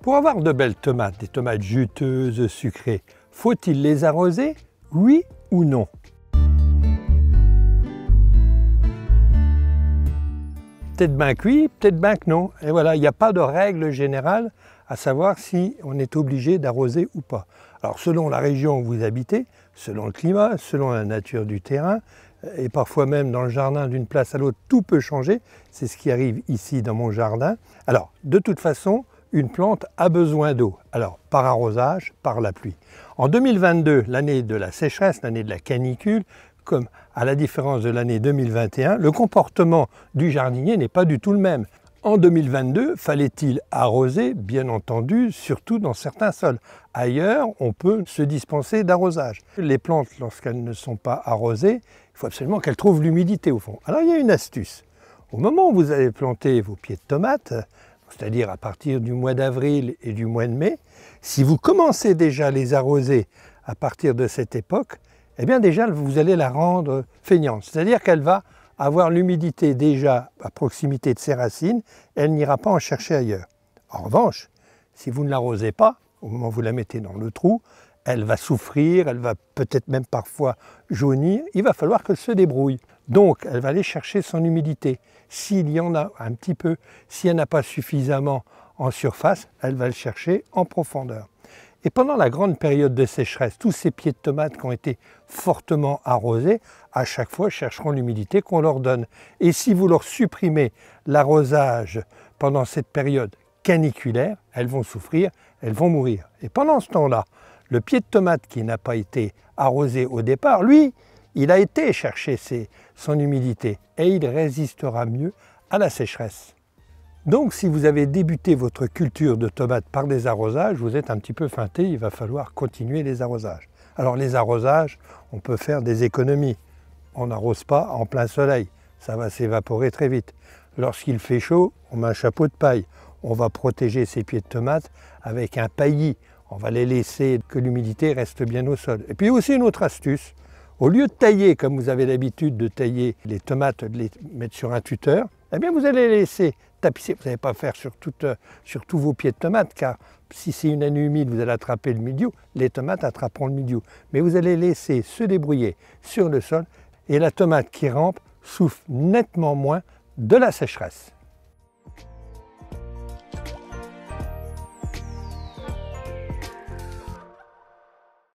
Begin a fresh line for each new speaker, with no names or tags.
Pour avoir de belles tomates, des tomates juteuses, sucrées, faut-il les arroser, oui ou non? Peut-être bien que oui, peut-être bien que non. Et voilà, il n'y a pas de règle générale à savoir si on est obligé d'arroser ou pas. Alors selon la région où vous habitez, selon le climat, selon la nature du terrain, et parfois même dans le jardin d'une place à l'autre, tout peut changer. C'est ce qui arrive ici dans mon jardin. Alors de toute façon, une plante a besoin d'eau. Alors par arrosage, par la pluie. En 2022, l'année de la sécheresse, l'année de la canicule, comme à la différence de l'année 2021, le comportement du jardinier n'est pas du tout le même. En 2022, fallait-il arroser? Bien entendu, surtout dans certains sols. Ailleurs, on peut se dispenser d'arrosage. Les plantes, lorsqu'elles ne sont pas arrosées, il faut absolument qu'elles trouvent l'humidité au fond. Alors il y a une astuce. Au moment où vous allez planter vos pieds de tomates, c'est-à-dire à partir du mois d'avril et du mois de mai, si vous commencez déjà à les arroser à partir de cette époque, eh bien déjà vous allez la rendre feignante. C'est-à-dire qu'elle va avoir l'humidité déjà à proximité de ses racines, elle n'ira pas en chercher ailleurs. En revanche, si vous ne l'arrosez pas, au moment où vous la mettez dans le trou, elle va souffrir, elle va peut-être même parfois jaunir, il va falloir qu'elle se débrouille. Donc elle va aller chercher son humidité. S'il y en a un petit peu, si elle n'a pas suffisamment en surface, elle va le chercher en profondeur. Et pendant la grande période de sécheresse, tous ces pieds de tomates qui ont été fortement arrosés, à chaque fois chercheront l'humidité qu'on leur donne. Et si vous leur supprimez l'arrosage pendant cette période caniculaire, elles vont souffrir, elles vont mourir. Et pendant ce temps-là, le pied de tomate qui n'a pas été arrosé au départ, lui, il a été chercher son humidité et il résistera mieux à la sécheresse. Donc si vous avez débuté votre culture de tomates par des arrosages, vous êtes un petit peu feinté, il va falloir continuer les arrosages. Alors les arrosages, on peut faire des économies. On n'arrose pas en plein soleil, ça va s'évaporer très vite. Lorsqu'il fait chaud, on met un chapeau de paille. On va protéger ces pieds de tomates avec un paillis. On va les laisser que l'humidité reste bien au sol. Et puis aussi une autre astuce, au lieu de tailler comme vous avez l'habitude de tailler les tomates, de les mettre sur un tuteur, eh bien vous allez les laisser tapisser. Vous n'allez pas faire sur tous vos pieds de tomates, car si c'est une année humide, vous allez attraper le mildiou, les tomates attraperont le mildiou. Mais vous allez laisser se débrouiller sur le sol et la tomate qui rampe souffre nettement moins de la sécheresse.